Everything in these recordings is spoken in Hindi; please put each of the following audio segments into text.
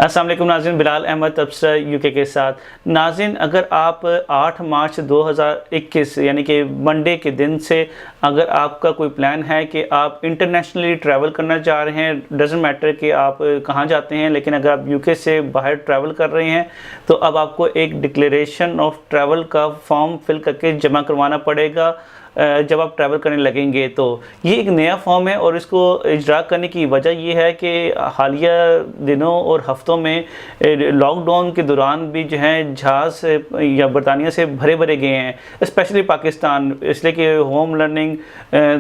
अस्सलाम वालेकुम नाज़रीन, बिलाल अहमद तबसरा यूके के साथ। नाज़रीन, अगर आप 8 मार्च 2021 यानी कि मंडे के दिन से अगर आपका कोई प्लान है कि आप इंटरनेशनली ट्रैवल करना चाह रहे हैं, डज़न्ट मैटर कि आप कहाँ जाते हैं, लेकिन अगर आप यूके से बाहर ट्रैवल कर रहे हैं तो अब आपको एक डिक्लेरेशन ऑफ ट्रैवल का फॉर्म फिल करके जमा करवाना पड़ेगा जब आप ट्रैवल करने लगेंगे। तो ये एक नया फॉर्म है और इसको इजरा करने की वजह ये है कि हालिया दिनों और हफ्तों में लॉकडाउन के दौरान भी जो है जहाज़ या बरतानिया से भरे भरे गए हैं, स्पेशली पाकिस्तान, इसलिए कि होम लर्निंग,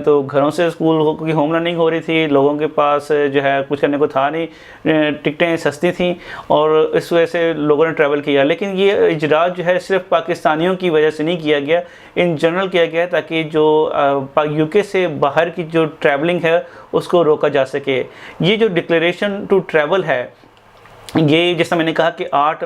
तो घरों से स्कूल की होम लर्निंग हो रही थी, लोगों के पास जो है कुछ करने को था नहीं, टिकटें सस्ती थी और इस वजह से लोगों ने ट्रैवल किया। लेकिन ये इजरा जो है सिर्फ पाकिस्तानियों की वजह से नहीं किया गया, इन जनरल किया गया ताकि जो यूके से बाहर की जो ट्रैवलिंग है उसको रोका जा सके। ये जो डिक्लेरेशन टू ट्रैवल है, ये जैसा मैंने कहा कि 8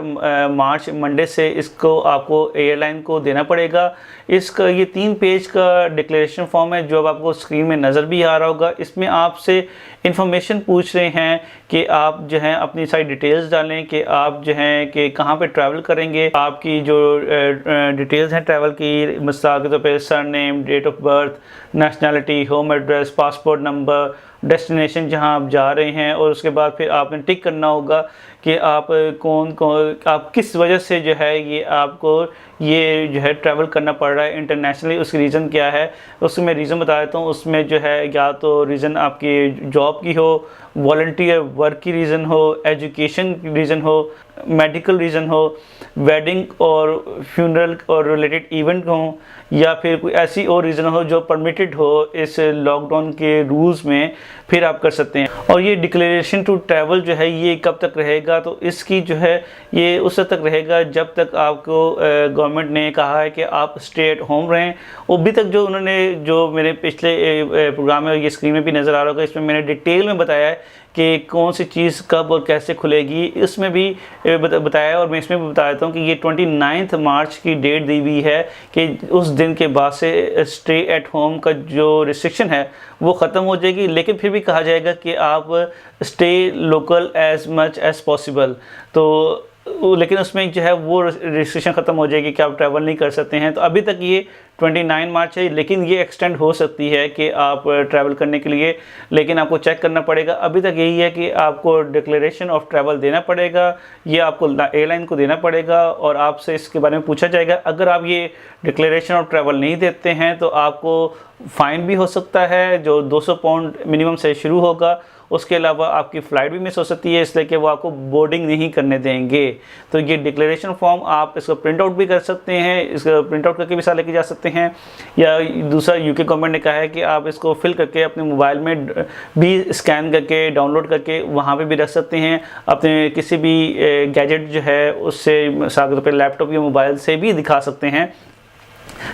मार्च मंडे से इसको आपको एयरलाइन को देना पड़ेगा। इसका ये 3 पेज का डिक्लेरेशन फॉर्म है जो अब आपको स्क्रीन में नज़र भी आ रहा होगा। इसमें आपसे इंफॉर्मेशन पूछ रहे हैं कि आप जो हैं अपनी सारी डिटेल्स डालें कि आप जो हैं कि कहाँ पे ट्रैवल करेंगे, आपकी जो डिटेल्स हैं ट्रैवल की, मिसाल के तौर पर surname, date of birth, nationality, home address, passport number, destination जहां आप जा रहे हैं, और उसके बाद फिर आपने टिक करना होगा कि आप आप किस वजह से जो है ये आपको ये जो है ट्रैवल करना पड़ रहा है इंटरनेशनली, उसकी रीज़न क्या है। उसमें मैं रीज़न बता देता हूँ। उसमें जो है या तो रीज़न आपकी जॉब की हो, वॉलंटियर वर्क की रीज़न हो, एजुकेशन की रीज़न हो, मेडिकल रीज़न हो, वेडिंग और फ्यूनरल और रिलेटेड इवेंट हो, या फिर कोई ऐसी और रीज़न हो जो परमिटेड हो इस लॉकडाउन के रूल्स में, फिर आप कर सकते हैं। और ये डिक्लेरेशन टू ट्रैवल जो है ये कब तक रहेगा, तो इसकी जो है ये उस तक रहेगा जब तक आपको गवर्नमेंट ने कहा है कि आप स्टे एट होम रहें। अभी तक जो उन्होंने जो मेरे पिछले प्रोग्राम में, ये स्क्रीन में भी नज़र आ रहा होगा, इसमें मैंने डिटेल में बताया है कि कौन सी चीज़ कब और कैसे खुलेगी, इसमें भी बताया है। और मैं इसमें भी बता देता हूँ कि ये 29 मार्च की डेट दी हुई है कि उस दिन के बाद से स्टे एट होम का जो रिस्ट्रिक्शन है वो ख़त्म हो जाएगी, लेकिन फिर भी कहा जाएगा कि आप stay local as much as possible. तो लेकिन उसमें जो है वो रिस्ट्रिक्शन ख़त्म हो जाएगी कि आप ट्रैवल नहीं कर सकते हैं। तो अभी तक ये 29 मार्च है, लेकिन ये एक्सटेंड हो सकती है कि आप ट्रैवल करने के लिए, लेकिन आपको चेक करना पड़ेगा। अभी तक यही है कि आपको डिक्लेरेशन ऑफ ट्रैवल देना पड़ेगा, ये आपको एयरलाइन को देना पड़ेगा और आपसे इसके बारे में पूछा जाएगा। अगर आप ये डिक्लेरेशन ऑफ ट्रैवल नहीं देते हैं तो आपको फ़ाइन भी हो सकता है जो 200 पाउंड मिनिमम से शुरू होगा। उसके अलावा आपकी फ़्लाइट भी मिस हो सकती है, इसलिए कि वो आपको बोर्डिंग नहीं करने देंगे। तो ये डिक्लेरेशन फॉर्म आप इसको प्रिंट आउट भी कर सकते हैं, इसको प्रिंट आउट करके भी साथ लेके जा सकते हैं, या दूसरा यूके गवर्नमेंट ने कहा है कि आप इसको फिल करके अपने मोबाइल में भी स्कैन करके डाउनलोड करके वहाँ पे भी रख सकते हैं। अपने किसी भी गैजेट जो है उससे, मिसाल के तौर पर लैपटॉप या मोबाइल से भी दिखा सकते हैं,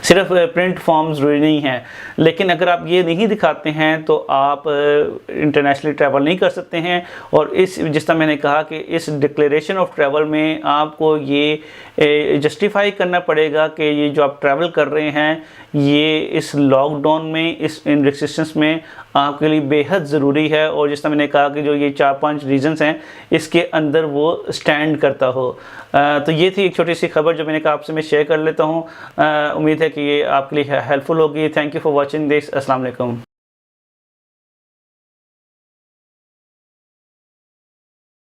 सिर्फ प्रिंट फॉर्म ज़रूरी नहीं है। लेकिन अगर आप ये नहीं दिखाते हैं तो आप इंटरनेशनली ट्रैवल नहीं कर सकते हैं। और इस जिस तरह मैंने कहा कि इस डिक्लेरेशन ऑफ ट्रैवल में आपको ये जस्टिफाई करना पड़ेगा कि ये जो आप ट्रैवल कर रहे हैं ये इस लॉकडाउन में, इस इन रिस्ट्रिक्शंस में आपके लिए बेहद ज़रूरी है। और जिस तरह मैंने कहा कि जो ये 4-5 रीज़न्स हैं इसके अंदर वो स्टैंड करता हो। तो ये थी एक छोटी सी खबर जो मैंने कहा आपसे मैं शेयर कर लेता हूँ। उम्मीद है कि ये आपके लिए हेल्पफुल होगी। Thank you for watching this. अस्सलाम वालेकुम।